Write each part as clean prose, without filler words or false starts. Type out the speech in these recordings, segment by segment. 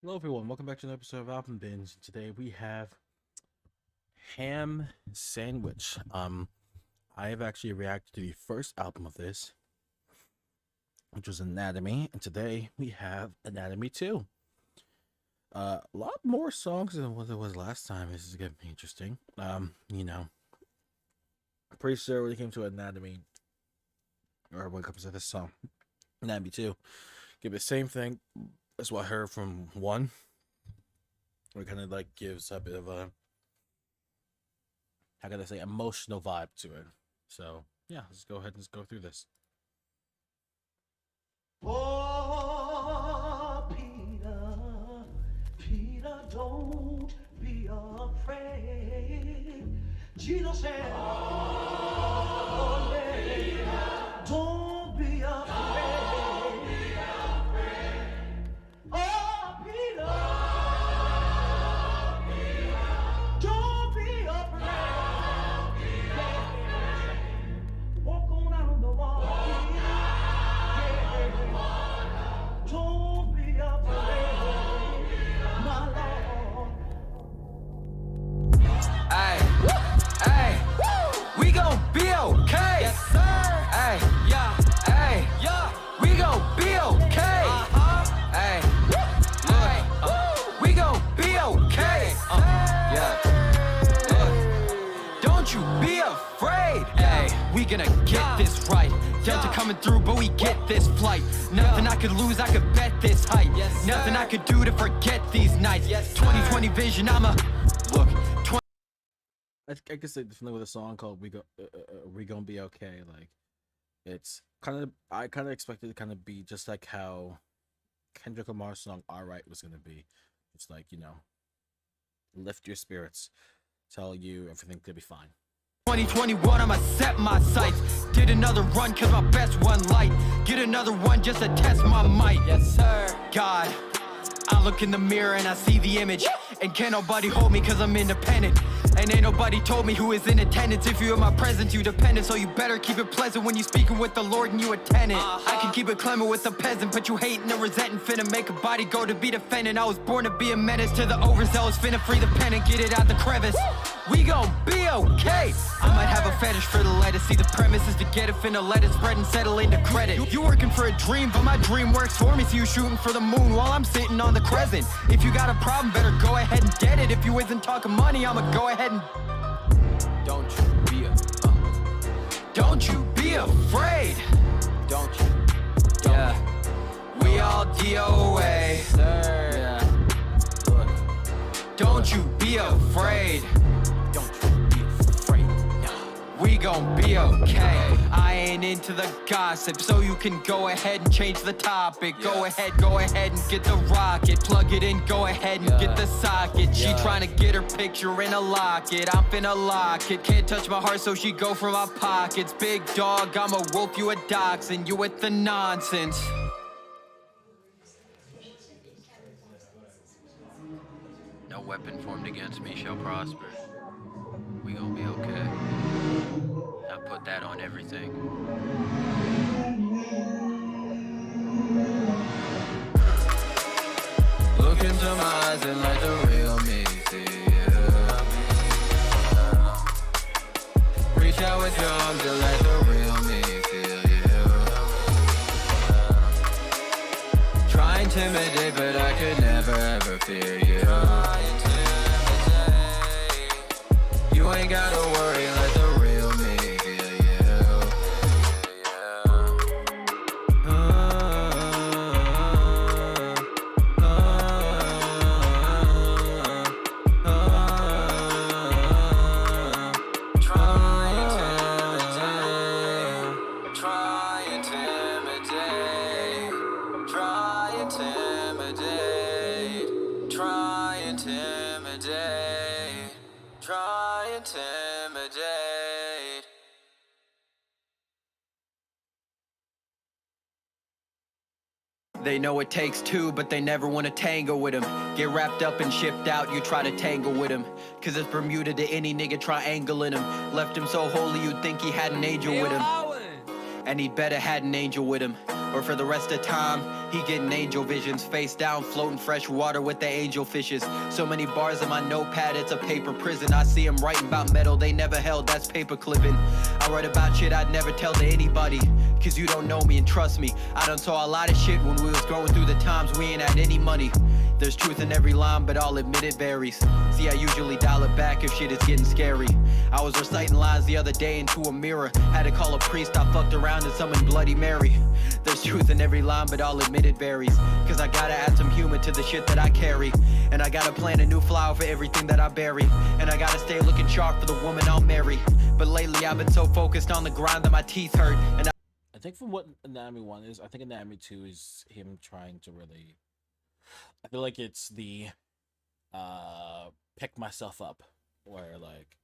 Hello everyone, welcome back to another episode of Album Binge. Today we have Ham Sandwich. I have actually reacted to the first album of this, which was Anatomy, and today we have Anatomy 2. A lot more songs than what it was last time. This is gonna be interesting. I'm pretty sure when it came to Anatomy, or when it comes to this song, Anatomy 2, give it the same thing as what I heard from 1. It kind of like gives a bit of a, how can I say, emotional vibe to it. So yeah, let's go ahead and just go through this. Oh, Peter, Peter, don't be afraid. Jesus said, oh, yeah, don't be afraid. Oh, Peter, don't be afraid. Walk on out on the water. Don't be afraid, my Lord. Ay, ay, we gon' be okay. Yes, sir. Ay, yeah, ay, yeah, we gon' be okay. Ay, we gon' be okay. Yeah, don't you be afraid. Ay, we gonna get this right. Delta coming through, but we get this flight. Nothing I could lose, I could bet this height. Nothing I could do to forget these nights. 2020 vision, I'm a look. I guess they familiar with a song called "We Gonna Be Okay." Like, it's kind of, I kind of expected it to kind of be just like how Kendrick Lamar's song "Alright" was gonna be. It's like, lift your spirits, tell you everything could be fine. 2021, I'ma set my sights. Did another run cause my best one light. Get another one just to test my might. Yes, sir. God, I look in the mirror and I see the image. And can't nobody hold me cause I'm independent. And ain't nobody told me who is in attendance. If you're in my presence, you dependent. So you better keep it pleasant when you speaking with the Lord and you attendant. I can keep it clement with the peasant, but you hating and resenting. Finna make a body go to be defending. I was born to be a menace to the overzealous. Finna free the pen and get it out the crevice. We gon' be okay. I might have a fetish for the lettuce. See, the premise is to get it, finna let it spread and settle into credit. You working for a dream, but my dream works for me. So you shooting for the moon while I'm sitting on the crescent. If you got a problem, better go ahead and get it. If you isn't talking money, I'ma go ahead and don't you be afraid. Don't you? Yeah. We all DOA. Sir. Yeah. Look. Don't you be afraid. Don't you be afraid. No. We gon' be okay. I ain't into the gossip, so you can go ahead and change the topic. Go ahead and get the rocket. Plug it in, go ahead and get the socket. She tryna get her picture in a locket. I'm finna lock it. Can't touch my heart, so she go for my pockets. Big dog, I'm a wolf, you a dachshund. You with the nonsense. No weapon formed against me shall prosper. We gon' be okay. I put that on everything. Look into my eyes and let the real me see you. Reach out with your arms and let the real me feel you. Try intimidate, but I could never ever fear you. You ain't gotta worry, let the real me feel you. Try intimidate. Try intimidate. Try intimidate. Try intimidate. They know it takes two, but they never want to tango with him. Get wrapped up and shipped out, you try to tangle with him. Cause it's Bermuda to any nigga triangling him. Left him so holy you'd think he had an angel with him. And he'd better had an angel with him. Or for the rest of time, He getting angel visions, face down, floating fresh water with the angel fishes. So many bars in my notepad, it's a paper prison. I see him writing about metal they never held, that's paper clipping. I write about shit I'd never tell to anybody, cause you don't know me and trust me. I done saw a lot of shit when we was going through the times we ain't had any money. There's truth in every line, but I'll admit it varies. See, I usually dial it back if shit is getting scary. I was reciting lines the other day into a mirror. Had to call a priest, I fucked around and summoned Bloody Mary. There's truth in every line, but I'll admit it varies. Cause I gotta add some humor to the shit that I carry. And I gotta plant a new flower for everything that I bury. And I gotta stay looking sharp for the woman I'll marry. But lately I've been so focused on the grind that my teeth hurt. And I think from what Anatomy 1 is, I think Anatomy 2 is him trying to really... I feel like it's the pick myself up, where like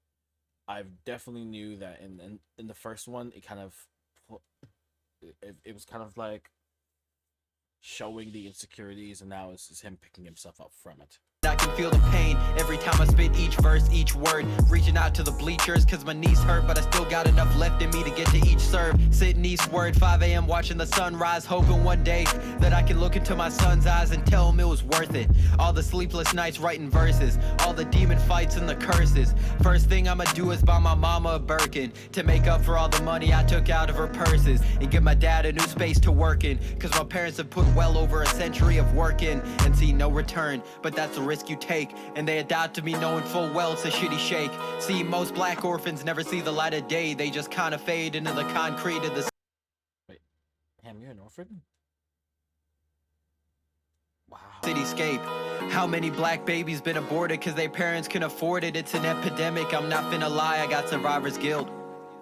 I definitely knew that in the first one it kind of it was kind of like showing the insecurities, and now it's him picking himself up from it. I can feel the pain every time I spit each verse, each word. Reaching out to the bleachers cause my knees hurt, but I still got enough left in me to get to each serve. Sitting eastward, 5 a.m. watching the sunrise, hoping one day that I can look into my son's eyes and tell him it was worth it. All the sleepless nights writing verses, all the demon fights and the curses. First thing I'ma do is buy my mama a Birkin to make up for all the money I took out of her purses, and give my dad a new space to work in, cause my parents have put well over a century of work in and see no return. But that's the risk you take, and they adopted me knowing full well it's a shitty shake. See, most black orphans never see the light of day, they just kind of fade into the concrete of the... Wait, Ham, you're an orphan? Wow. Cityscape. How many black babies been aborted cause their parents can afford it? It's an epidemic, I'm not finna lie, I got survivor's guilt.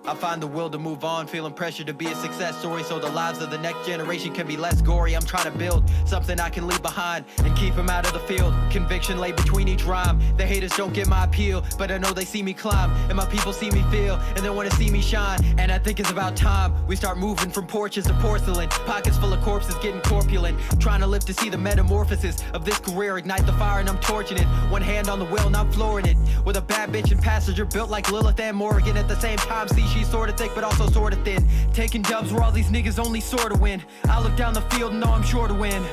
I find the will to move on, feeling pressure to be a success story so the lives of the next generation can be less gory. I'm trying to build something I can leave behind and keep them out of the field. Conviction lay between each rhyme. The haters don't get my appeal, but I know they see me climb, and my people see me feel, and they want to see me shine. And I think it's about time we start moving from porches to porcelain. Pockets full of corpses getting corpulent, trying to live to see the metamorphosis of this career. Ignite the fire and I'm torching it. One hand on the wheel and I'm flooring it, with a bad bitch and passenger built like Lilith and Morgan. At the same time, see, she's sorta thick but also sorta thin, taking dubs where all these niggas only sorta win. I look down the field and know I'm sure to win.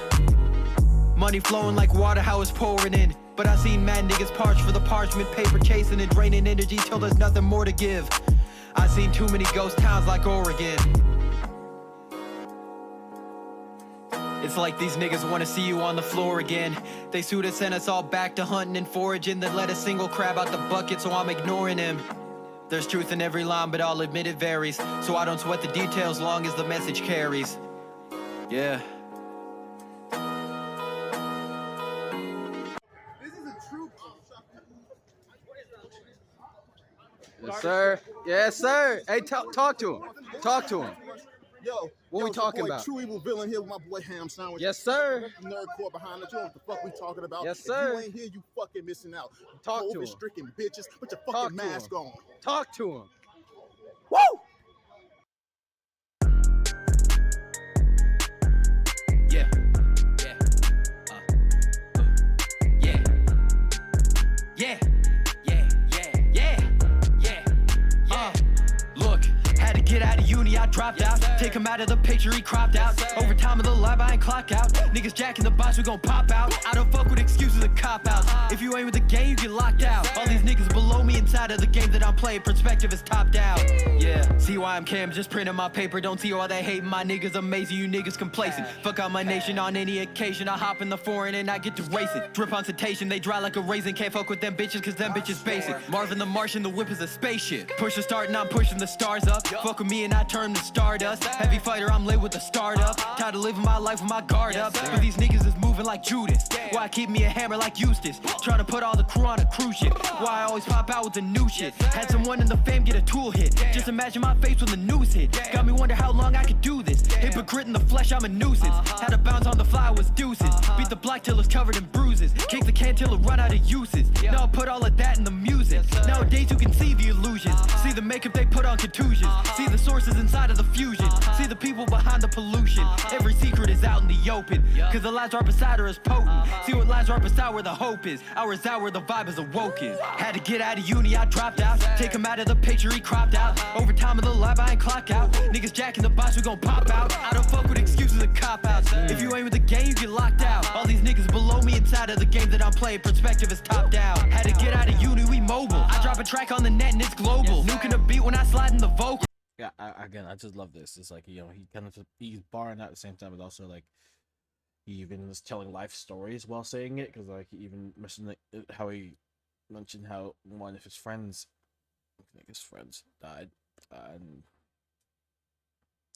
Money flowing like water, how it's pouring in. But I seen mad niggas parch for the parchment paper, chasing and draining energy till there's nothing more to give. I seen too many ghost towns like Oregon. It's like these niggas wanna see you on the floor again. They sued us, sent us all back to hunting and foraging, then let a single crab out the bucket, so I'm ignoring him. There's truth in every line, but I'll admit it varies, so I don't sweat the details long as the message carries. Yeah. Yes, sir. Yes, sir. Hey, talk to him. Talk to him. Yo, what we talking about? True Evil Villain here with my boy Ham Sandwich. Yes, sir. Nerd Core behind the joint. What the fuck we talking about? Yes, If sir. you ain't here, you fucking missing out. Talk to him. COVID-stricken bitches. Put your Talk fucking to mask him. on. Talk to him. Woo! Yeah. Yeah. Yeah. Yeah. Yeah. Yeah. Yeah. Yeah. Look, had to get out of uni, I dropped out. Take him out of the picture, he cropped out. Overtime in the lab, I ain't clock out. Niggas jacking the box, we gon' pop out. I don't fuck with excuses and cop outs. If you ain't with the game, you get locked out. All these niggas below me inside of the game that I'm playing, perspective is top down. Yeah, see why I'm Cam, just printing my paper. Don't see all that hating, my niggas amazing, you niggas complacent. Fuck out my nation on any occasion. I hop in the foreign and I get to racing. Drip on citation, they dry like a raisin. Can't fuck with them bitches, cause them bitches basic. Marvin the Martian, the whip is a spaceship. Push the start and I'm pushing the stars up. Fuck with me and I turn to stardust. Heavy fighter, I'm lit with the startup. Tired of living my life with my guard up. But these niggas is moving like Judas. Why I keep me a hammer like Eustace? Trying to put all the crew on a cruise ship. Why I always pop out with the new shit. Had someone in the fam get a tool hit. Just imagine my face when the news hit. Got me wonder how long I could do this. Hypocrite in the flesh, I'm a nuisance. Had to bounce on the fly, was deuces. Beat the block till it's covered in bruises. Kick the can till it run out of uses. Now I put all of that in the music. Nowadays you can see the illusions, see the makeup they put on contusions, see the sources inside of the fusion, see the people behind the pollution. Every secret is out in the open, cause the lies right beside her is potent. See what lies right beside where the hope is, ours out where the vibe is awoken. Had to get out of uni, I dropped out, take him out of the picture, he cropped out. Over time of the lab, I ain't clock out. Niggas jacking the box, we gon' pop out. I don't fuck with excuses and cop-outs. If you ain't with the game, you get locked out. All these niggas below me inside of the game that I'm playing, perspective is top down. Had to get out of uni, we mobile. I drop a track on the net and it's global. Nuking a beat when I slide in the vocal. Yeah, I just love this. It's like, you know, he kind of he's barring at the same time, but also like he even was telling life stories while saying it, because like he even mentioned like, how he mentioned how one of his friends, I think his friends died, and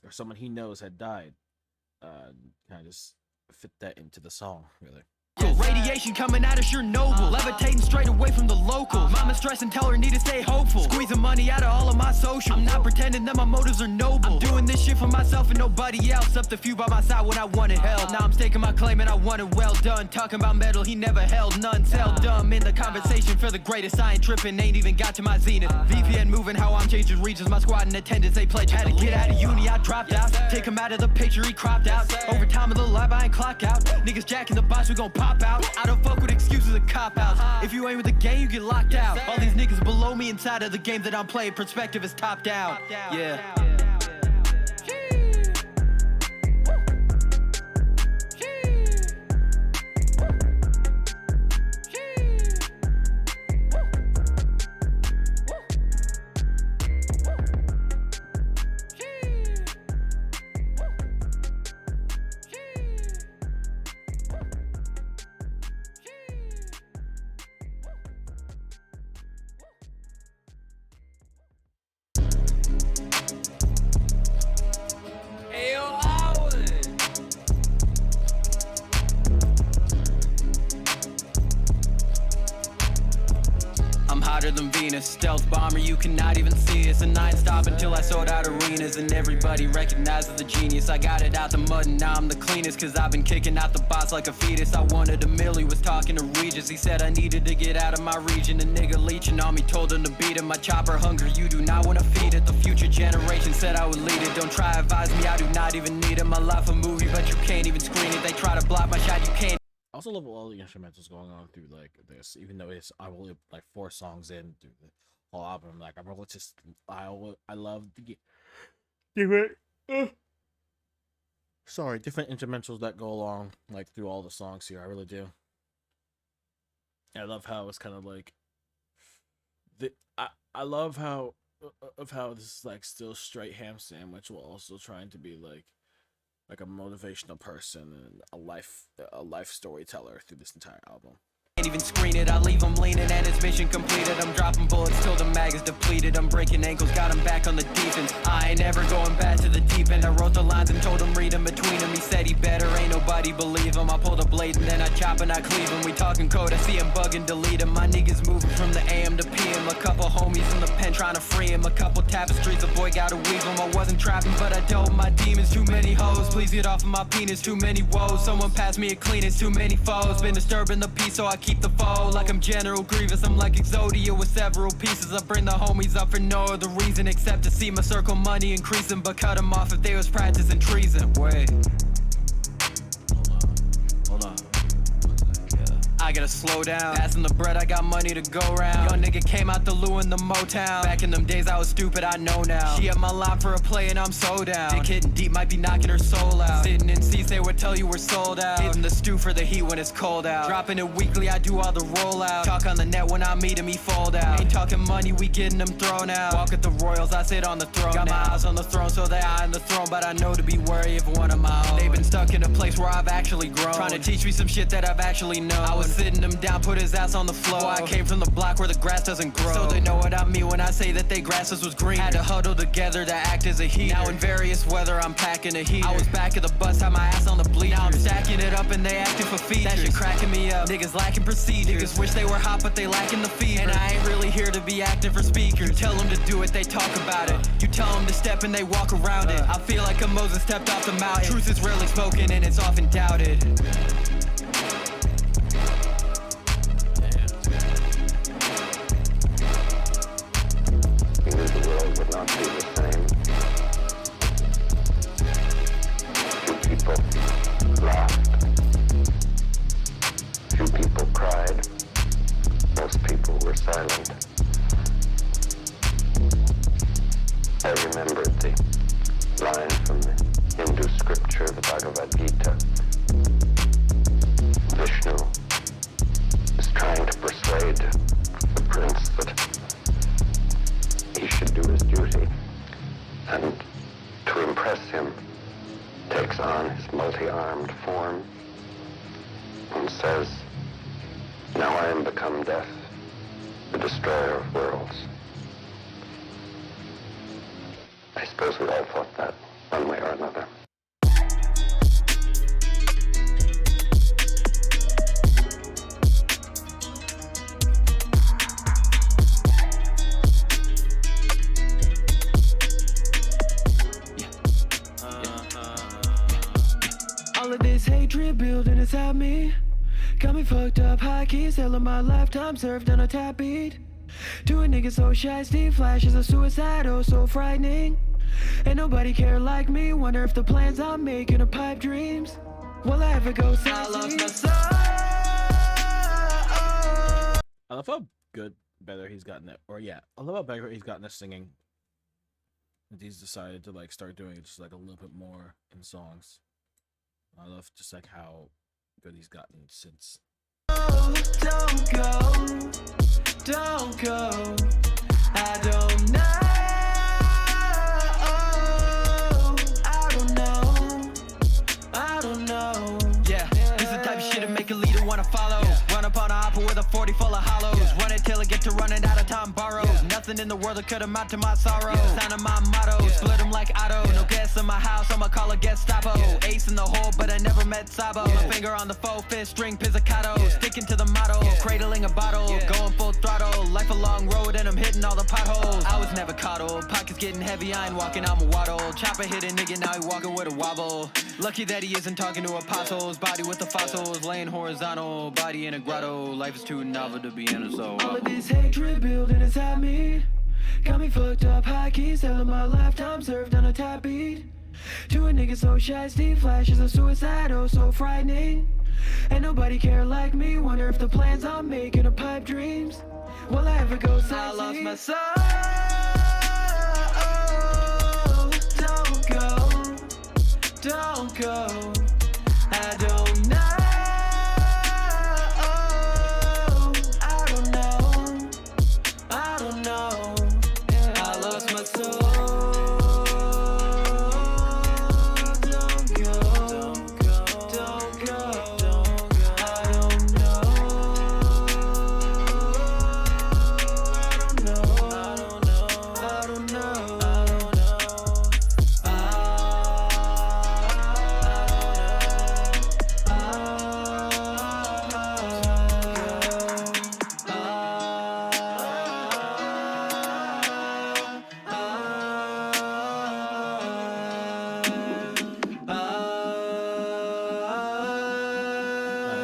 or someone he knows had died. Kind of just fit that into the song, really. Radiation coming at us, you're noble. Levitating straight away from the local. Mama stressing, tell her need to stay hopeful. Squeezing money out of all of my social. I'm not pretending that my motives are noble. I'm doing this shit for myself and nobody else. Up the few by my side when I wanted help. Now I'm staking my claim and I want it well done. Talking about metal, he never held none. Seldom in the conversation for the greatest. I ain't tripping, ain't even got to my zenith. VPN moving, how I'm changing regions. My squad in attendance, they pledge. Had to get out of uni, I dropped out. Take him out of the picture, he cropped out. Over time of the lab, I ain't clock out. Niggas jacking the box, we gon' pop out. I don't fuck with excuses and cop-outs. If you ain't with the game, you get locked out. All these niggas below me inside of the game that I'm playing, perspective is top down. Yeah. Than Venus, stealth bomber, you cannot even see us. And I ain't stop until I sold out arenas, and everybody recognizes the genius. I got it out the mud and now I'm the cleanest, cause I've been kicking out the box like a fetus. I wanted a mill, he was talking to Regis. He said I needed to get out of my region. A nigga leeching on me, told him to beat him. My chopper hunger, you do not want to feed it. The future generation said I would lead it. Don't try advise me, I do not even need it. My life a movie, but you can't even screen it. They try to block my shot, you can't. I also love all the instrumentals going on through like this, even though it's I'm only like 4 songs in through the whole album. Like I love the different different instrumentals that go along like through all the songs here. I really do. I love how it's kind of like I love how this is like still straight ham sandwich while also trying to be like a motivational person and a life storyteller through this entire album. Can't even screen it, I leave him leaning and his mission completed. I'm dropping bullets till the mag is depleted. I'm breaking ankles, got him back on the defense. I ain't never going back to the deep end. I wrote the lines and told him read them between them. He said he better, ain't nobody believe him. I pulled a blade and then I chop and I cleave him. We talking code, I see him bugging, delete him. My niggas moving from the AM to PM. A couple homies in the pen trying to free him. A couple tapestries, a boy gotta weave him. I wasn't trapping but I dealt with my demons. Too many hoes, please get off of my penis. Too many woes, someone pass me a cleanest. Too many foes, been disturbing the peace so I keep the foe. Like I'm General Grievous, I'm like Exodia with several pieces. I bring the homies up for no other reason except to see my circle money increasing. But cut them off if they was practicing treason. Wait, hold on. I gotta slow down. Passing the bread, I got money to go round. Young nigga came out the Lou in the Motown. Back in them days, I was stupid, I know now. She up my line for a play and I'm so down. Dick hitting deep, might be knocking her soul out. Sitting in seats, they would tell you we're sold out. Hitting the stew for the heat when it's cold out. Dropping it weekly, I do all the rollout. Talk on the net when I meet him, he fold out. Ain't talking money, we getting them thrown out. Walk at the Royals, I sit on the throne. Got my eyes on the throne, so they eye on the throne. But I know to be wary of one of my own. They've been stuck in a place where I've actually grown. Trying to teach me some shit that I've actually known. I was sitting him down, put his ass on the floor. I came from the block where the grass doesn't grow. So they know what I mean when I say that they grasses was green. Had to huddle together to act as a heater. Now in various weather I'm packing a heater. I was back at the bus, had my ass on the bleachers. Now I'm stacking it up and they acting for features. That shit cracking me up, niggas lacking procedures. Niggas wish they were hot but they lacking the fever. And I ain't really here to be acting for speakers. You tell them to do it, they talk about it. You tell them to step and they walk around it. I feel like a Moses stepped off the mountain. Truth is rarely spoken and it's often doubted. silent. I remembered the line from the Hindu scripture, the Bhagavad Gita. Vishnu is trying to persuade the prince that he should do his duty, and to impress him takes on his multi-armed form and says, "Now I am become death, the destroyer of worlds." I suppose we all thought that one way or another. All of this hatred building inside me got me fucked up, high keys, telling my lifetime served on a tap beat. To a nigga so shy, flashes of suicide, oh so frightening. Ain't nobody care like me, wonder if the plans I'm making are pipe dreams. Will I ever go south? I lost my soul. I love how better he's gotten it. Or yeah, I love how better he's gotten at singing. And he's decided to like start doing it just like a little bit more in songs. I love just like how good he's gotten since. Don't go. I don't know. Yeah, this is the type of shit that make a leader wanna follow. Run up on a hopper with a 40 full of hollows. Run it till I get to running out of time borrowed. Nothing in the world that could amount to my sorrow. Sign of my motto, split them like Otto. No gas in my house, I'ma call a Gestapo. Ace in the hole, but I never met Sabo. A finger on the faux fist, string pizzicato. Sticking to the motto, cradling a bottle. Going full throttle, life a long road and I'm hitting all the potholes. I was never coddled, pockets getting heavy, I ain't walking, I'm a waddle. Chopper hit a nigga, now he walking with a wobble. Lucky that he isn't talking to apostles. Body with the fossils, laying horizontal. Body in a grotto, life is too novel to be in a soul. All of this hatred building inside me got me fucked up, high keys, telling my lifetime served on a tap beat. To a nigga so shy, flashes of suicide, oh so frightening. Ain't nobody care like me, wonder if the plans I'm making are pipe dreams. Will I ever go sightseeing? I lost my soul. Don't go. I don't know. I lost my soul. Don't go. I don't know.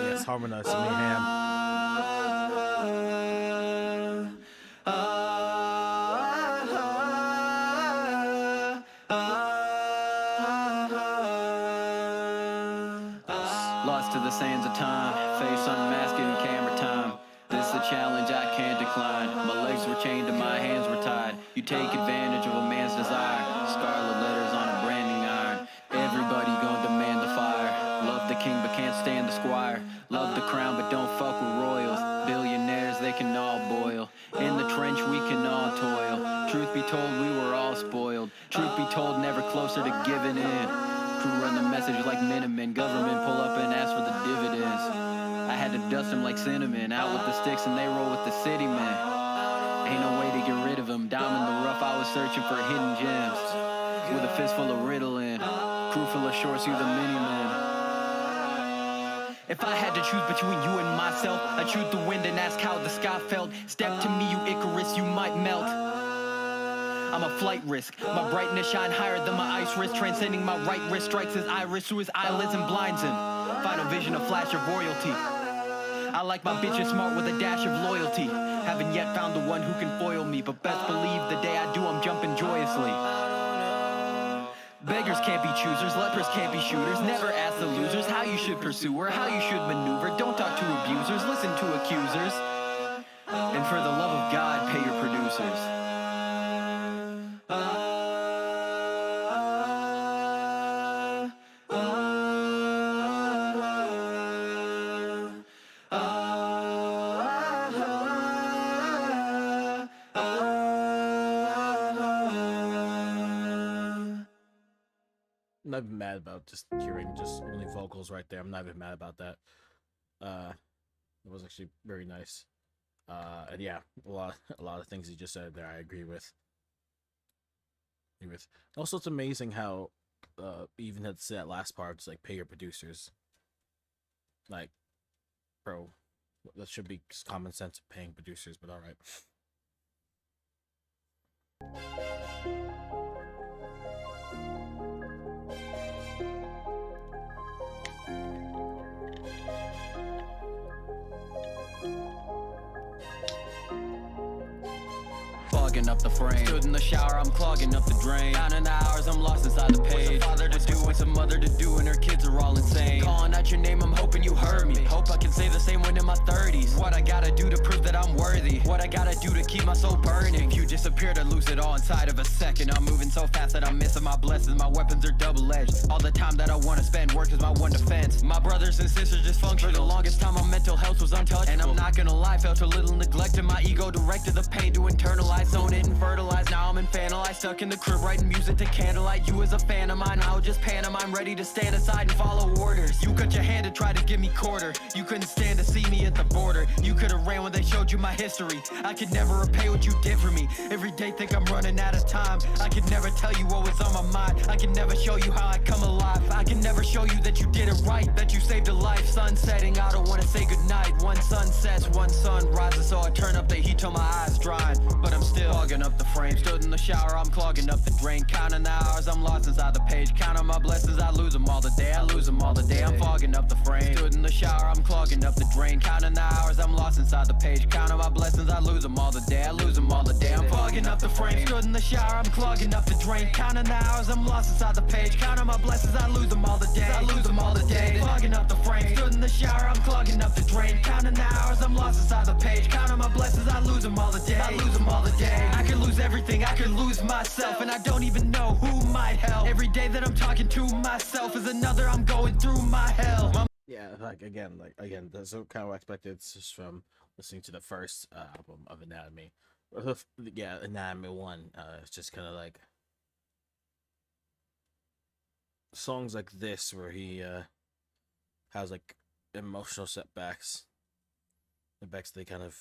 Yes, harmonize to me, Ham. Lost to the sands of time, face unmasked in camera time. This is a challenge I can't decline. My legs were chained and my hands were tied. You take advantage of a man's desire. Scarlet letters on a branding iron. Everybody gon' demand the fire. Love the king but can't stand the squire. Love the crown but don't fuck with royals. Billionaires, they can all boil. In the trench we can all toil. Truth be told, we were all spoiled. Truth be told, never closer to giving in. Crew run the message like Minutemen. Government pull up and ask for the dividends. I had to dust them like cinnamon. Out with the sticks and they roll with the city men. Ain't no way to get rid of them. Down in the rough, I was searching for hidden gems. With a fistful of Ritalin. Crew full of shorts, you the mini-men. If I had to choose between you and myself, I'd choose the wind and ask how the sky felt. Step to me, you Icarus, you might melt. I'm a flight risk. My brightness shine higher than my ice wrist. Transcending my right wrist strikes his iris through his eyelids and blinds him. Final vision, a flash of royalty. I like my bitches smart with a dash of loyalty. Haven't yet found the one who can foil me, but best believe the day I do, I'm jumping joyously. Beggars can't be choosers, lepers can't be shooters. Never ask the losers how you should pursue or how you should maneuver. Don't talk to abusers, listen to accusers. And for the love of God, pay your producers. I'm not even mad about just hearing just only vocals right there. I'm not even mad about that. It was actually very nice. And yeah, a lot of things he just said there I agree with. Also, it's amazing how even had to say that last part, it's like pay your producers. Like, bro, that should be just common sense of paying producers, but all right. Fogging up the frame. Stood in the shower, I'm clogging up the drain. Counting the hours, I'm lost inside the page. What's a father to do, what's a mother to do, and her kids are all insane. Calling out your name, I'm hoping you heard me. Hope I can say the same when in my 30s. What I gotta do to prove that I'm worthy. What I gotta do to keep my soul burning. If you disappear to lose it all inside of a second. I'm moving so fast that I'm missing my blessings. My weapons are double-edged. All the time that I wanna spend, work is my one defense. My brothers and sisters dysfunctional. For the longest time, my mental health was untouched. And I'm not gonna lie, felt a little neglected. My ego directed the pain to internalize. Zone it and fertilize, now I'm infantilized. Stuck in the crib writing music to candlelight. You as a fan of mine, I'll just pantomime. Ready to stand aside and follow orders. You cut your hand to try to give me quarter. You couldn't stand to see me at the border. You could've ran when they showed you my history. I could never repay what you did for me. Every day think I'm running out of time. I could never tell you what was on my mind. I can never show you how I come alive. I can never show you that you did it right, that you saved a life. Sun setting, I don't wanna say goodnight. One sun sets, one sun rises, so I turn up the heat till my eyes drying. But I'm still clogging up the frame. Stood in the shower, I'm clogging up the drain. Counting the hours, I'm lost inside the page. Counting my blessings, I lose them all the day. I lose them all the day, I'm fogging up the frame. Stood in the shower, I'm clogging up the drain. Counting the hours, I'm lost inside the page. Counting my blessings, I lose them all the day. I lose them all the day, I'm fogging up the frame. Stood in the shower, I'm clogging up the drain. Counting the hours, I'm lost inside the page. Counting my blessings, I lose them all the day. I lose them all the day, fogging up the frame. Stood in the shower, I'm clogging up the drain. Counting the hours, I'm lost inside the page. Counting my blessings, I lose them all the day. I lose them all the day. I could lose everything, I could lose myself, and I don't even know who might help. Every day that I'm talking to myself is another I'm going through my hell. Yeah, like again, that's kind of what I expected. It's just from listening to the first album of Anatomy. Yeah, Anatomy 1. It's just kind of like songs like this where he has like emotional setbacks. The backs they kind of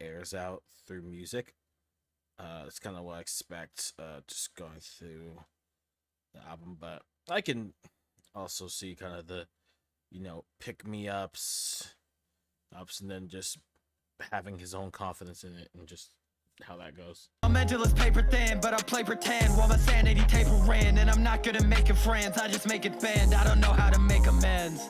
airs out through music. It's kind of what I expect just going through the album, but I can also see kind of the, pick me ups, and then just having his own confidence in it and just how that goes. My mental is paper thin, but I play pretend while my sanity tapering, and I'm not good at making friends. I just make it bend. I don't know how to make amends.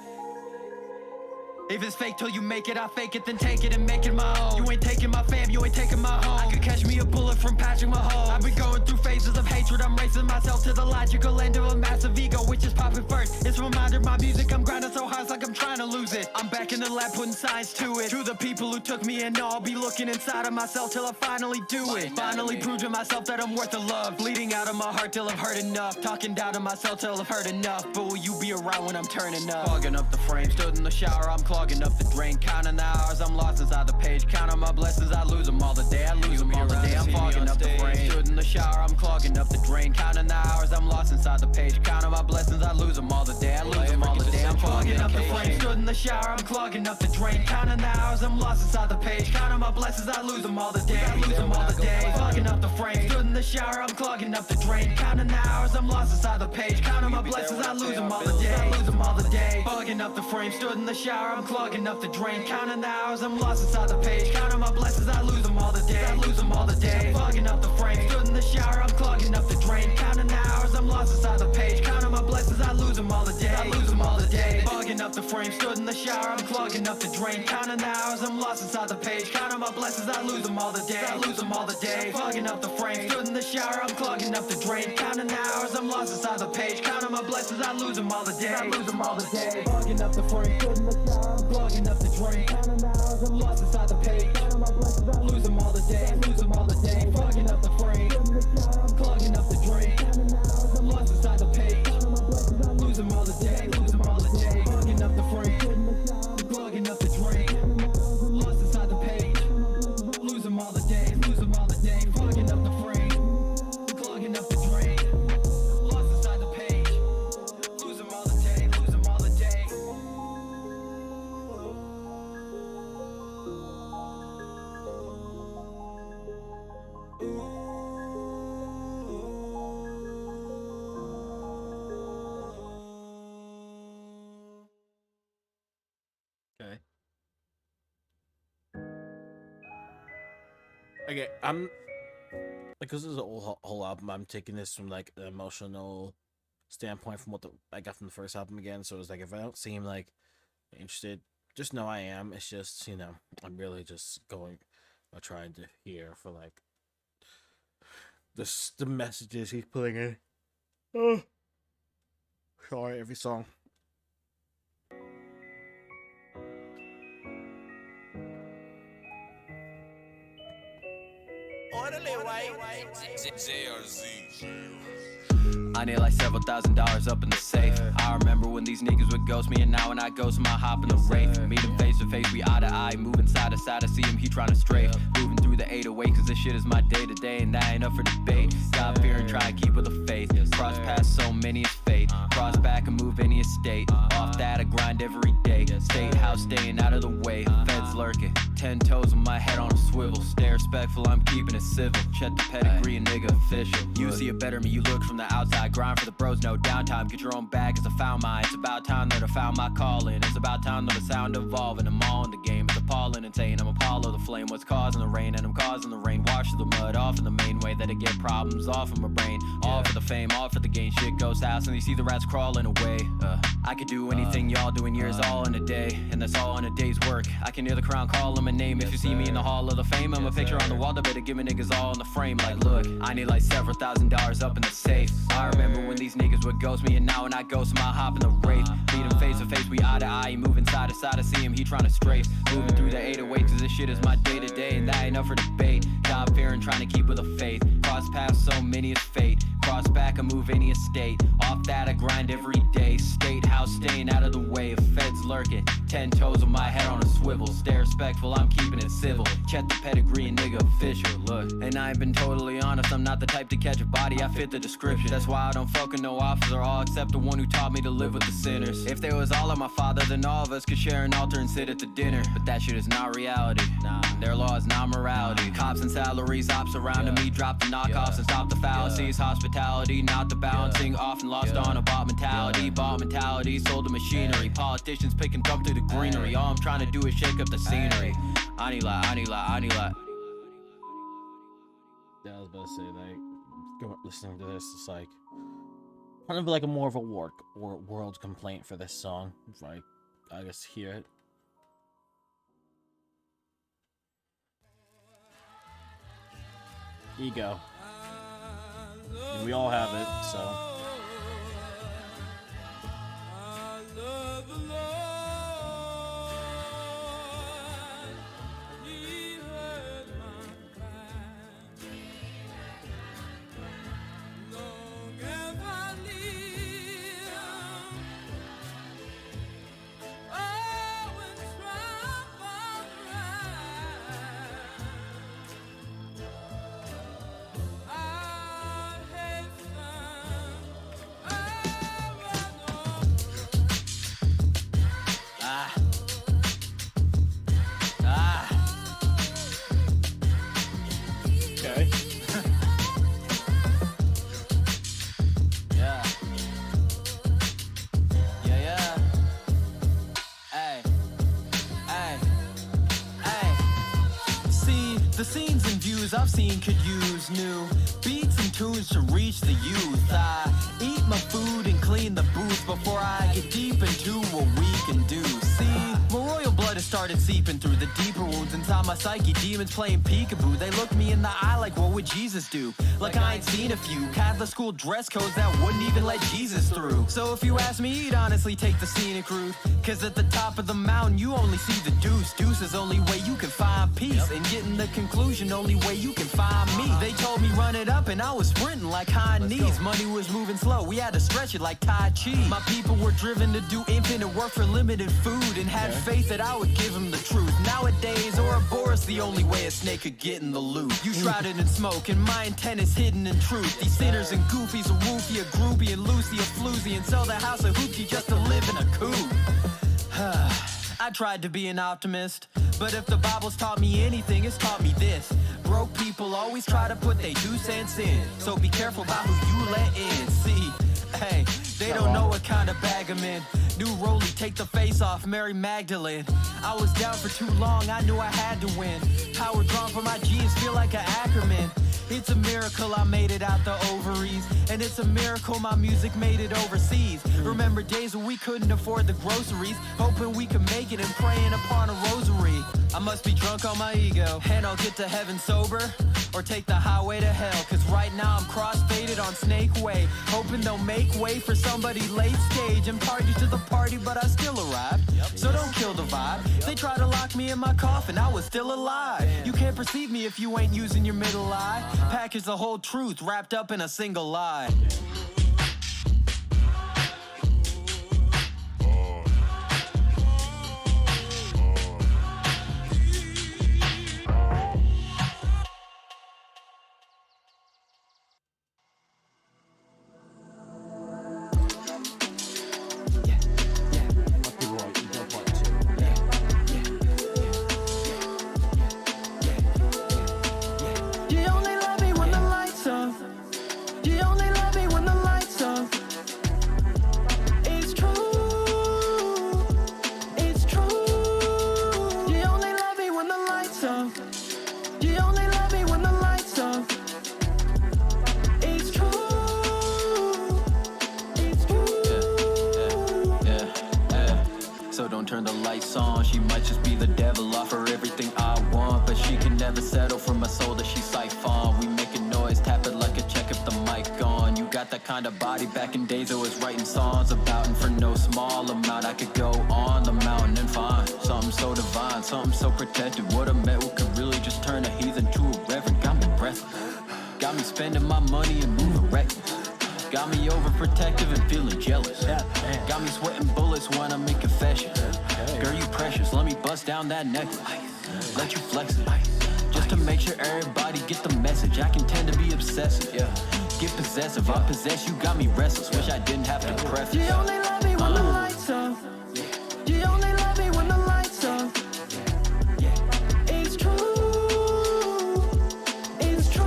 If it's fake till you make it, I fake it, then take it and make it my own. You ain't taking my fam, you ain't taking my home. I could catch me a bullet from Patrick Mahomes. I've been going through phases of hatred. I'm racing myself to the logical end of a massive ego, which is popping first. It's a reminder, my music, I'm grinding so hard, it's like I'm trying to lose it. I'm back in the lab putting science to it. To the people who took me in, I'll be looking inside of myself till I finally do it. Finally prove to myself that I'm worth the love. Bleeding out of my heart till I've heard enough. Talking down to myself till I've heard enough. But will you be around when I'm turning up? Fogging up the frame, stood in the shower, I'm clogging up the drain. Counting the hours, I'm lost inside the page. Counting my blessings, I lose them all the day. I lose them all the day, I'm fogging up the frame. Stood in the shower, I'm clogging up the drain. Counting the hours, I'm lost inside the page. Counting my blessings, I lose them all the day. I lose them all the day, I'm fogging up the frame. Stood in the shower, I'm clogging up the drain. Counting the hours, I'm lost inside the page. Counting my blessings, I lose them all the day. I lose them all the day, fogging up the frame. Stood in the shower, I'm clogging up the drain. Counting the hours, I'm lost inside the page. Counting my blessings, I lose them all the day. I lose them all the day, fogging up the frame. Stood in the shower, I'm clogging up the drain. Counting the hours, I'm lost inside the page. Counting my blessings, I lose them all the day. I lose them all the day, fogging up the frame. Stood in the shower, I'm clogging up the drain. Counting the hours, I'm lost inside the page. Counting my blessings, I lose them all the day. I lose them all the day, fogging up the frame. Stood in the shower, I'm clogging up the drain. Counting the hours, I'm lost inside the page. Counting my blessings, I lose them all the day. I lose them all the day, fogging up the frame. Stood in the shower, I'm clogging up the drain. Counting the hours, I'm lost inside the page. Counting my blessings, I lose them all the day. I lose them all the day, fogging up the frame. Stood in the shower, I'm clogging up the drain. Counting the hours, I'm lost inside the page. Counting my blessings, I lose Okay, I'm like, this is a whole album. I'm taking this from like an emotional standpoint from what I got from the first album again. So it's like, if I don't seem like interested, just know I am. It's just, I'm really just going, trying to hear for like the messages he's putting in. Oh, sorry, every song. I need like several $1,000s up in the safe. I remember when these niggas would ghost me, and now when I ghost him, I hop in the Wraith. Meet him face to face, we eye to eye, moving side to side. I see him, he tryna strafe. Moving through the 808, cause this shit is my day to day, and that ain't up for debate. God fear and try to keep with the faith. Cross past so many is fate. Cross back and move any estate. Off that I grind every day. State house staying out of the way. Feds lurking. 10 toes with my head on a swivel. Stay respectful, I'm keeping it civil. Check the pedigree and nigga official. You see it better me, you look from the outside. Grind for the bros, no downtime. Get your own bag, cause I found mine. It's about time that I found my calling. It's about time that the sound evolving. I'm all in the game, it's appalling and saying I'm Apollo the flame. What's causing the rain? And I'm causing the rain. Wash the mud off in the main way that I get problems off of my brain. All for the fame, all for the gain. Shit goes house and you see the rats crawling away. I could do anything y'all do in years, all in a day. And that's all in a day's work. I can hear the crown calling my name. If you see me in the hall of the fame, I'm a picture on the wall. They better give me niggas all in the frame. Like, look, I need like several $1,000s up in the safe. I remember when these niggas would ghost me, and now when I ghost him, I hop in the Wraith. Beat him face to face, we eye to eye. Moving side to side, I see him, he tryna strafe. Moving through the 808, cause this shit is my day to day, and that ain't up for debate. God fearing, trying to keep with the faith. Cross paths, so many is fate. Cross back, I move any estate. Off that, I grind every day. State house, staying out of the way. Feds lurking. 10 toes with my head on a swivel. Stay respectful, I'm keeping it civil. Check the pedigree and nigga official. Look, and I ain't been totally honest. I'm not the type to catch a body, I fit the description. That's why I don't fuck with no officer, all except the one who taught me to live with the sinners. If there was all of my father, then all of us could share an altar and sit at the dinner. But that shit is not reality. Their law is not morality. Cops and salaries, ops surrounding me. Drop the knockoffs and stop the fallacies. Hospitality, not the balancing. Often lost on a bot mentality. Bot mentality, sold to machinery. Politicians pick and thumb through the greenery. All I'm trying to do is shake up the scenery. I need like. Yeah, I was about to say, like, listening to this, it's like kind of like a more of a world complaint for this song. If I guess hear it. Ego. And we all have it, so. Okay. Yeah. Hey. See, the scenes and views I've seen could use new beats and tunes to reach the youth. I eat my food and clean the booth before I get deep into what we can do. See, my royal blood has started seeping through the deeper wounds inside my psyche. Demons playing peekaboo. They look me in the eye like, what would Jesus do? Like I ain't seen a few Catholic school dress codes that wouldn't even let Jesus through. So if you ask me, you'd honestly take the scenic route. Cause at the top of the mountain, you only see the deuce. Deuce is only way you can find peace. And getting the conclusion, only way you can find me. They told me run it up and I was sprinting like high knees. Money was moving slow, we had to stretch it like Tai Chi. My people were driven to do infinite work for limited food, and had faith that I would give them the truth. Nowadays, Ouroboros the only way a snake could get in the loop. You shrouded in smoke and my intent is hidden in truth. These sinners and goofies, a woofy, a groupie, and Lucy, a floozy, and sell the house of hoopty just to live in a coop. I tried to be an optimist, but if the Bible's taught me anything, it's taught me this. Broke people always try to put their 2 cents in, so be careful about who you let in. See, Hey, they don't know what kind of bag I'm in. New Rollie, take the face off, Mary Magdalene. I was down for too long, I knew I had to win. Power drawn from my jeans, feel like an Ackerman. It's a miracle I made it out the ovaries. And it's a miracle my music made it overseas. Remember days when we couldn't afford the groceries, hoping we could make it and praying upon a rosary. I must be drunk on my ego, and I'll get to heaven sober, or take the highway to hell. Cause right now I'm cross-faded on Snake Way, hoping they'll make way for somebody late stage and party to the party, but I still arrived. So don't kill the vibe. They tried to lock me in my coffin, I was still alive. You can't perceive me if you ain't using your middle eye. Package the whole truth wrapped up in a single lie. You only love me when the lights off. You only love me when the lights off. It's true. It's true. You only love me when the lights off. You only love me when the lights off. It's true. It's true. Yeah. So don't turn the lights on. She might just be the devil. Offer everything I want, but she can never settle for my soul that she siphon. We make a noise, tap it like a check if the mic on. You got that kind of body. Back in days I was writing songs about, and for no small amount I could go on the mountain and find something so divine, something so protected. What I met what could really just turn a heathen to a reverend. Got me breathless, got me spending my money and moving reckless. Got me overprotective and feeling jealous. Got me sweating bullets when I'm in confession. Girl, you precious, let me bust down that necklace. Let you flex it, just to make sure everybody get the message. I can tend to be obsessive, get possessive. I possess you, got me restless. Wish I didn't have to preface. You only love me when the lights off. You only love me when the lights off. It's true. It's true.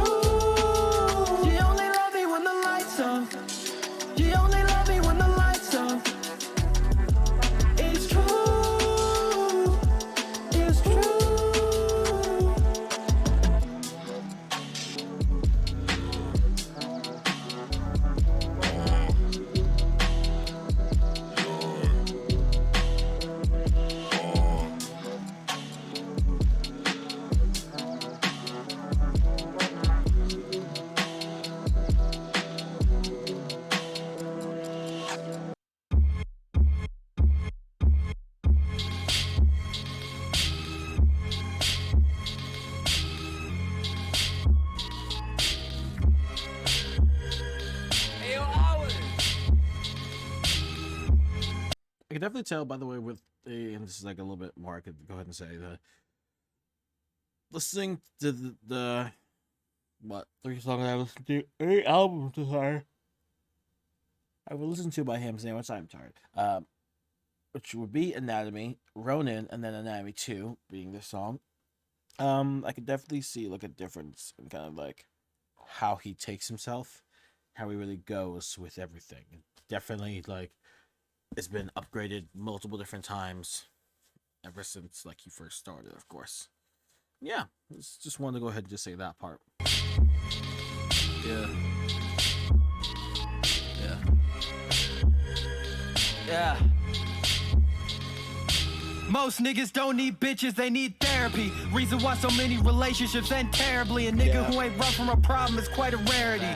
You only love me when the lights off. You only love me when the lights off. It's true. It's true. I can definitely tell, by the way, with and this is like a little bit more, I could go ahead and say that listening to the what 3 songs I listened to, 8 albums this year. I would listen to by him saying, which I'm tired. Which would be Anatomy, Ronin, and then Anatomy 2 being this song. I could definitely see like a difference in kind of like how he takes himself, how he really goes with everything. Definitely like it's been upgraded multiple different times ever since like he first started, of course. Yeah, just wanted to go ahead and just say that part. Yeah. Most niggas don't need bitches, they need therapy. Reason why so many relationships end terribly. A nigga who ain't run from a problem is quite a rarity.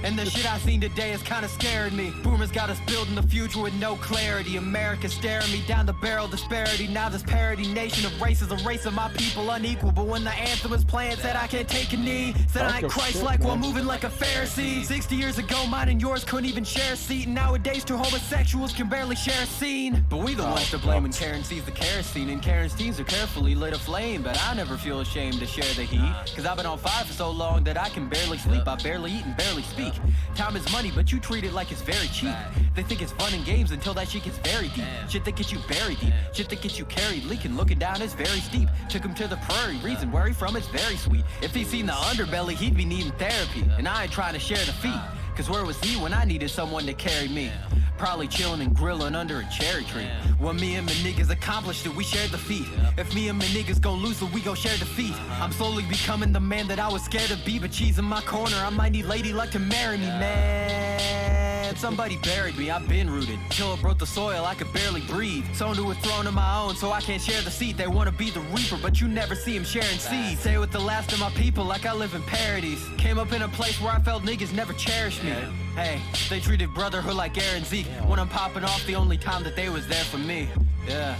And the shit I seen today has kinda scared me. Boomers got us building the future with no clarity. America staring me down the barrel disparity. Now this parody nation of races, a race of my people unequal. But when the anthem was playing, said I can't take a knee. Said I ain't Christ-like while moving like a Pharisee. 60 years ago, mine and yours couldn't even share a seat. And nowadays, two homosexuals can barely share a scene. But we the ones to blame when Karen sees the kerosene. And Karen's teens are carefully lit aflame. But I never feel ashamed to share the heat. Cause I've been on fire for so long that I can barely sleep. I barely eat and barely speak. Time is money, but you treat it like it's very cheap. They think it's fun and games until that shit gets very deep. Shit that gets you buried deep. Shit that gets you carried, leaking, looking down is very steep. Took him to the prairie, reason where he from is very sweet. If he seen the underbelly, he'd be needing therapy. And I ain't trying to share the feat. Cause where was he when I needed someone to carry me? Probably chilling and grilling under a cherry tree. When me and my niggas accomplished it, we shared the feat. If me and my niggas gon' lose it, we gon' share defeat. I'm slowly becoming the man that I was scared to be, but she's in my corner. I might need lady luck to marry me, man. Somebody buried me, I've been rooted. Till it broke the soil, I could barely breathe. Someone to a throne of my own, so I can't share the seat. They wanna be the reaper, but you never see him sharing seeds. Stay with the last of my people like I live in parodies. Came up in a place where I felt niggas never cherished me. Hey, they treated brotherhood like Aaron Zeke. When I'm popping off, the only time that they was there for me. Yeah.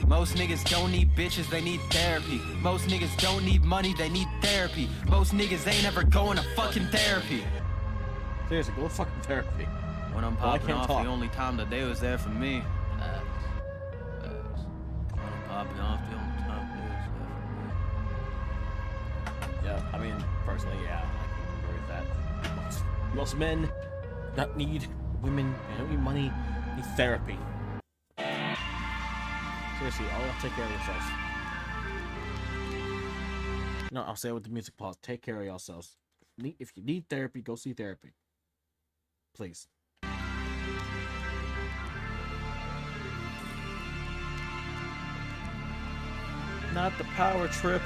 Most niggas don't need bitches, they need therapy. Most niggas don't need money, they need therapy. Most niggas ain't ever going to fucking therapy. Seriously, go fucking therapy. When I'm Well, I popping can't off, talk. the only time that they was there for me. When I'm popping off, the only time they was there for me. Yeah, I mean, personally, yeah, I can agree with that. Most men don't need women, they don't need money, need therapy. Seriously, all take care of yourselves. No, I'll say it with the music pause. Take care of yourselves. If you need therapy, go see therapy. Please. Not the power trip.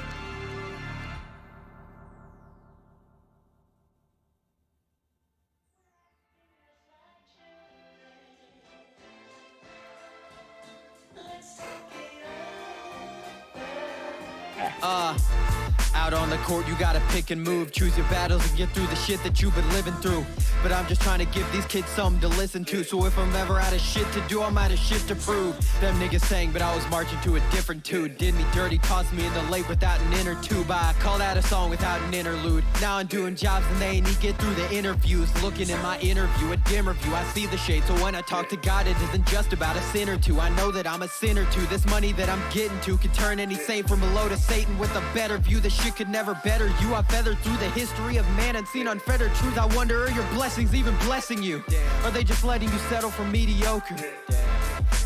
Out on the court, you gotta pick and move. Choose your battles and get through the shit that you've been living through. But I'm just trying to give these kids something to listen to. So if I'm ever out of shit to do, I'm out of shit to prove. Them niggas sang, but I was marching to a different tune. Did me dirty, tossed me in the lake without an inner tube. I call that a song without an interlude. Now I'm doing jobs and they ain't even get through the interviews. Looking in my interview, a dimmer view, I see the shade. So when I talk to God, it isn't just about a sin or two. I know that I'm a sinner too. This money that I'm getting to could turn any saint from below to Satan with a better view. This shit could never better you. I feathered through the history of man and seen unfettered truth. I wonder, are your blessings even blessing you? Are they just letting you settle for mediocre?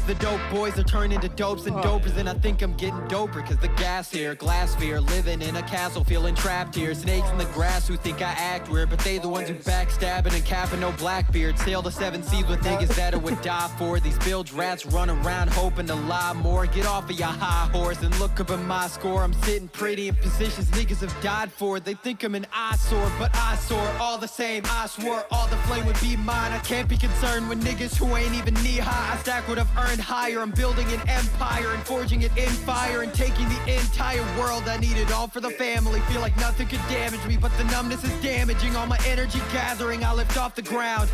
The dope boys are turning into dopes and dopers, and I think I'm getting doper. Cause the gas here, glass sphere, living in a castle, feeling trapped here. Snakes in the grass who think I act weird, but they the ones who backstabbing and capping no blackbeard. Sail the 7 seas with niggas that I would die for. These bilge rats run around hoping to lie more. Get off of your high horse and look up at my score. I'm sitting pretty in positions niggas have died for. They think I'm an eyesore, but I soar all the same. I swore all the flame would be mine. I can't be concerned with niggas who ain't even knee high. I stack what I've earned higher. I'm building an empire and forging it in fire and taking the entire world. I need it all for the family. Feel like nothing could damage me, but the numbness is damaging all my energy gathering. I lift off the ground,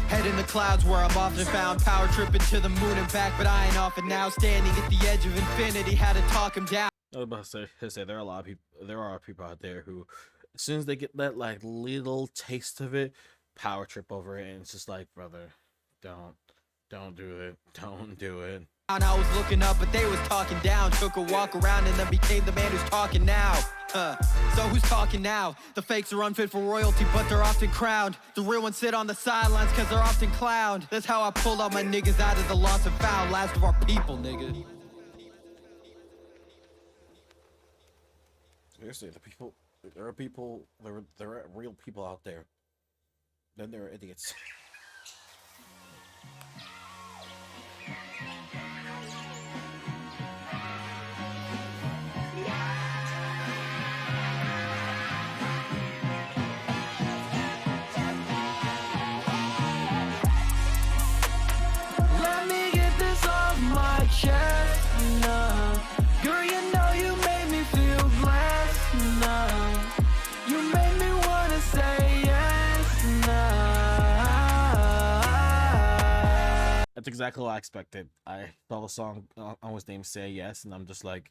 head in the clouds where I'm often found. Power tripping to the moon and back, but I ain't off it now. Standing at the edge of infinity, had to talk him down. I was about to say there are a lot of people. There are people out there who, as soon as they get that like little taste of it, power trip over it, and it's just like, brother, don't do it, don't do it. And I was looking up, but they was talking down. Took a walk around and then became the man who's talking now. So who's talking now? The fakes are unfit for royalty, but they're often crowned. The real ones sit on the sidelines cause they're often clowned. That's how I pulled all my niggas out of the lost and found. Last of our people, nigga. Seriously, there are real people out there. Then there are idiots. Let me get this off my chest now. Girl, you know you made me feel blessed now. You made me wanna say yes now. That's exactly what I expected. I saw the song on his name "Say Yes," and I'm just like,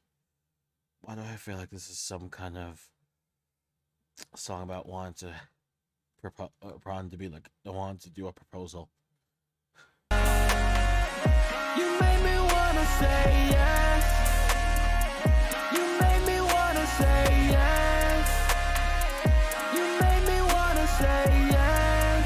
why do I feel like this is some kind of song about wanting to be like, I wanted to do a proposal. You made me wanna say yes. You made me wanna say yes. You made me wanna say yes.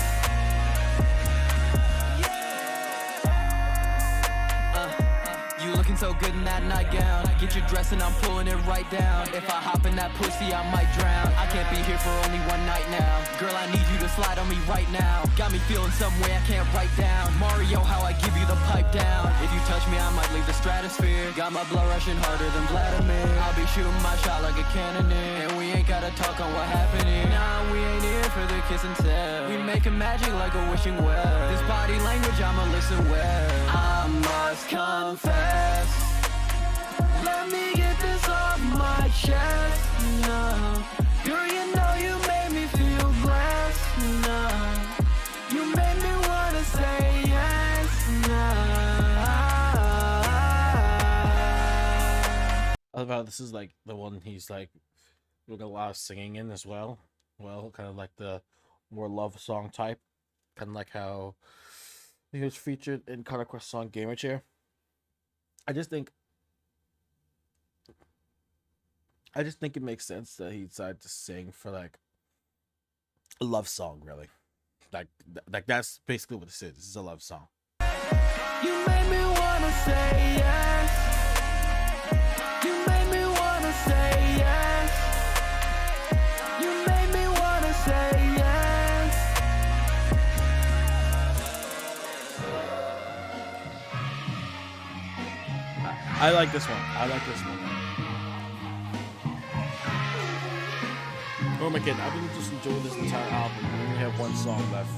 You looking so good in that nightgown. Get your dress and I'm pulling it right down. If I hop in that pussy, I might drown. I can't be here for only one night now. Girl, I need you to slide on me right now. Got me feeling some way I can't write down. Mario, how I give you the pipe down. If you touch me, I might leave the stratosphere. Got my blood rushing harder than Vladimir. I'll be shooting my shot like a cannoneer. And we ain't gotta talk on what happened here. Nah, we ain't here for the kiss and tell. We making magic like a wishing well. This body language, I'ma listen well. I must confess. Let me get this off my chest now. Girl, you know you made me feel blessed now. You made me wanna say yes now. I love how this is like the one he's like doing a lot of singing in as well. Well, kind of like the more love song type. Kind of like how he was featured in Conquest song Gamer Chair. I just think it makes sense that he decided to sing for like a love song, really. Like that's basically what this is. This is a love song. You made me wanna say yes. You made me wanna say yes. You made me wanna say yes. I like this one. I like this one. Oh my god, I've been just enjoying this entire album. We only have one song left.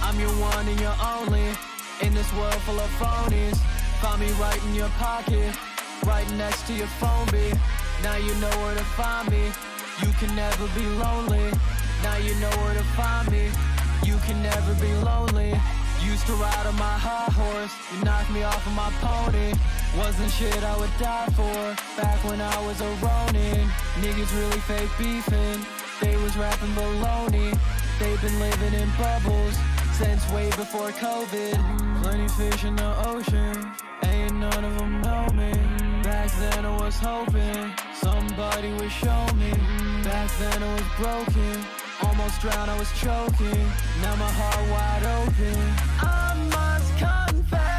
I'm your one and your only. In this world full of phonies. Find me right in your pocket. Right next to your phone, B. Now you know where to find me. You can never be lonely. Now you know where to find me. You can never be lonely. Used to ride on my high horse. You knocked me off of my pony. Wasn't shit I would die for. Back when I was a Ronin. Niggas really fake beefing. They was rapping baloney. They've been living in bubbles since way before COVID. Plenty fish in the ocean. Ain't none of them know me. Back then I was hoping somebody would show me. Back then I was broken. Almost drowned, I was choking. Now my heart wide open. I must confess.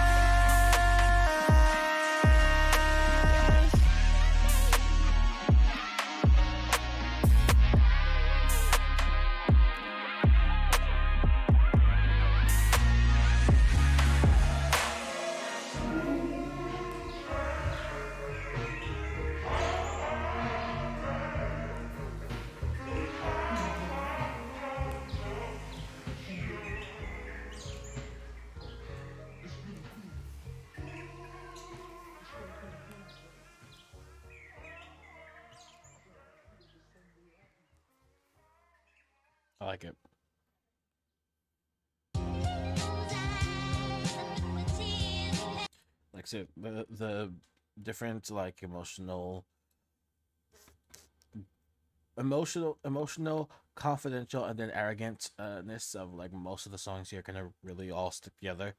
I like it. Like I said, the different like emotional, confidential, and then arrogantness of like most of the songs here kind of really all stick together,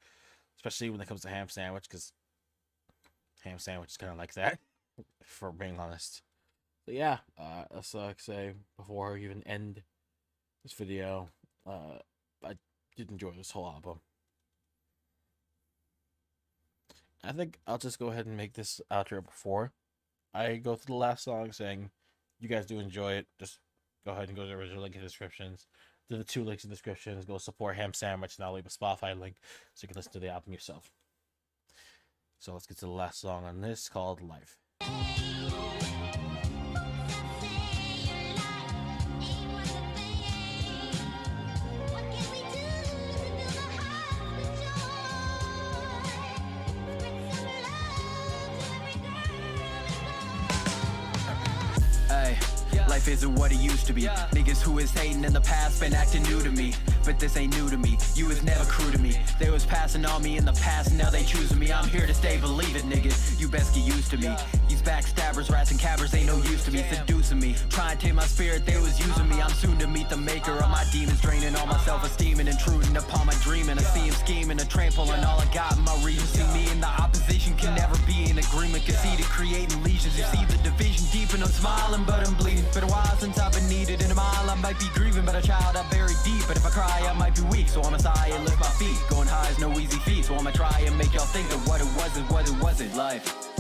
especially when it comes to Ham Sandwich, because Ham Sandwich is kind of like that, for being honest. But yeah, let's say before I even end this video, I did enjoy this whole album. I think I'll just go ahead and make this outro before I go through the last song, saying you guys do enjoy it. Just go ahead and go to the original link in the descriptions. To the 2 links in the descriptions. Go support Ham Sandwich, and I'll leave a Spotify link so you can listen to the album yourself. So let's get to the last song on this, called Life. Life isn't what it used to be. Niggas who is hating in the past been acting new to me. But this ain't new to me, you was never crew to me. They was passing on me in the past, now they choosing me. I'm here to stay, believe it, nigga, you best get used to me. These backstabbers, rats and cabbers ain't no use to me. Seducing me, trying to take my spirit, they was using me. I'm soon to meet the maker of my demons, draining all my self-esteem and intruding upon my dreaming. I see him scheming, a trample on all I got in my region. See me and the opposition can never be in agreement. Conceited, creating lesions. You see the division deep and I'm smiling, but I'm bleeding. Been a while since I've been needed. In a mile I might be grieving, but a child I buried deep. But if I cry I might be weak, so I'm a sigh and lift my feet. Going high is no easy feat, so I'ma try and make y'all think that what it was is what it wasn't. Life,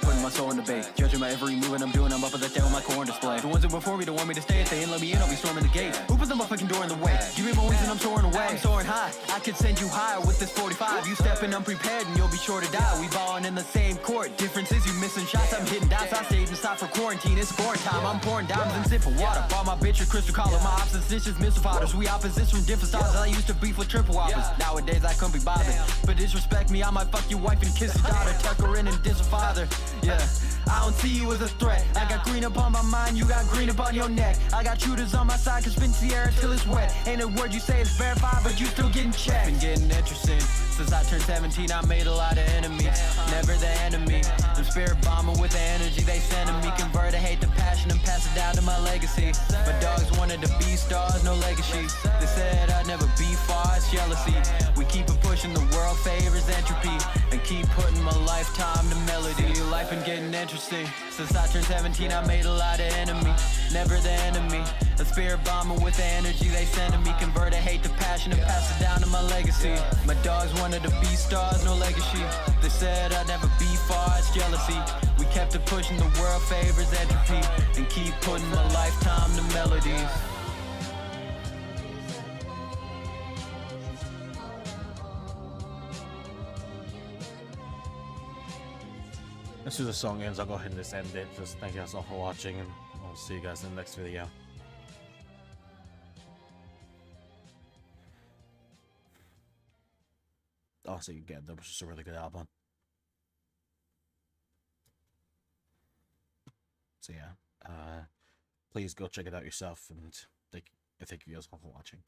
putting my soul in debate, judging my every move and I'm doing. I'm up at that day on my corn display. The ones that before me don't want me to stay. If they ain't let me in, I'll be storming the gate. Who put the motherfucking door in the way? Give me my wings and I'm soaring away. I'm soaring high, I could send you higher with this 45. You stepping unprepared and you'll be sure to die. We ballin' in the same court, difference is you missing shots. I'm hitting dots, I stayed inside for quarantine. It's scoring time, I'm pouring diamonds and sipping water. Bought my bitch a crystal collar, my ops and snitches, missile fighters. We opposites from different styles. I used to beef with triple whoppers. Nowadays I couldn't be bothered, but disrespect me, I might fuck your wife and kiss your daughter. Tuck her in and diss her father. Yeah, I don't see you as a threat. I got green up on my mind, you got green up on your neck. I got shooters on my side, cause spin Sierra till it's wet. Ain't a word you say is verified, but you still getting checked. Been getting interesting. Since I turned 17, I made a lot of enemies. Never the enemy. I'm spirit bombing with the energy they sending me. Convert hate to passion and pass it down to my legacy. My dogs wanted to be stars, no legacy. They said I'd never be far, it's jealousy. We keep it pushing, the world favors entropy. And keep putting my lifetime to melody. Life been getting interesting. Since I turned 17, I made a lot of enemies. Never the enemy. A spirit bombing with the energy they sending me. Convert hate to passion and pass it down to my legacy. My dogs wanted to be stars, no legacy. They said I'd never be far, it's jealousy. We kept it pushing, the world favors entropy. And keep putting my lifetime to melodies. As soon as the song ends, I'll go ahead and just end it. Just thank you guys all for watching, and I'll see you guys in the next video. Also, again, that was just a really good album. So yeah, please go check it out yourself, and thank you guys all for watching.